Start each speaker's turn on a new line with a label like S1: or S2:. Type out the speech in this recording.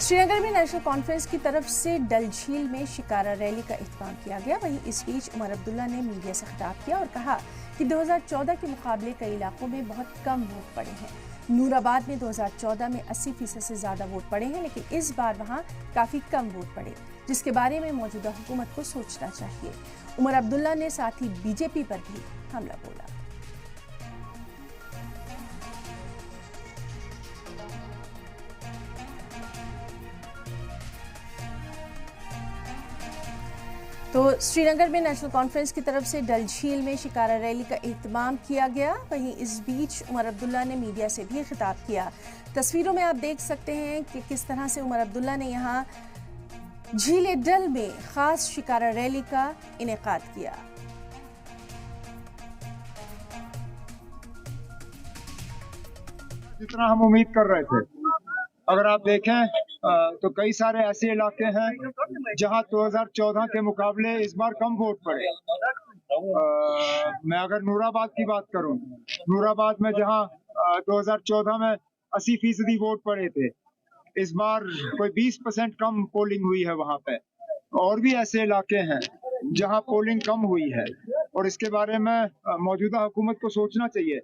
S1: श्रीनगर में national conference की तरफ से डल झील में शिकारा रैली का एहतमाम किया गया। वहीं इस बीच उमर अब्दुल्ला ने मीडिया से खिताब किया और कहा कि 2014 के मुकाबले कई इलाकों में बहुत कम वोट पड़े हैं। नूराबाद में 2014 में 80% से ज़्यादा वोट पड़े हैं, लेकिन इस बार वहाँ काफ़ी कम वोट पड़े, जिसके बारे में मौजूदा हुकूमत को सोचना चाहिए। उमर अब्दुल्ला ने साथ ही बीजेपी पर भी हमला बोला। तो श्रीनगर में नेशनल कॉन्फ्रेंस की तरफ से डल झील में शिकारा रैली का एहतमाम किया गया। वहीं इस बीच उमर अब्दुल्ला ने मीडिया से भी खिताब किया। तस्वीरों में आप देख सकते हैं कि किस तरह से उमर अब्दुल्ला ने यहाँ झील डल में खास शिकारा रैली का इनेकाद किया।
S2: जितना हम उम्मीद कर रहे थे, अगर आप देखें तो कई सारे ऐसे इलाके हैं जहां 2014 के मुकाबले इस बार कम वोट पड़े। मैं अगर नूराबाद की बात करूं, नूराबाद में जहां 2014 में 80% वोट पड़े थे, इस बार कोई 20% कम पोलिंग हुई है वहां पे। और भी ऐसे इलाके हैं जहां पोलिंग कम हुई है और इसके बारे में मौजूदा हुकूमत को सोचना चाहिए।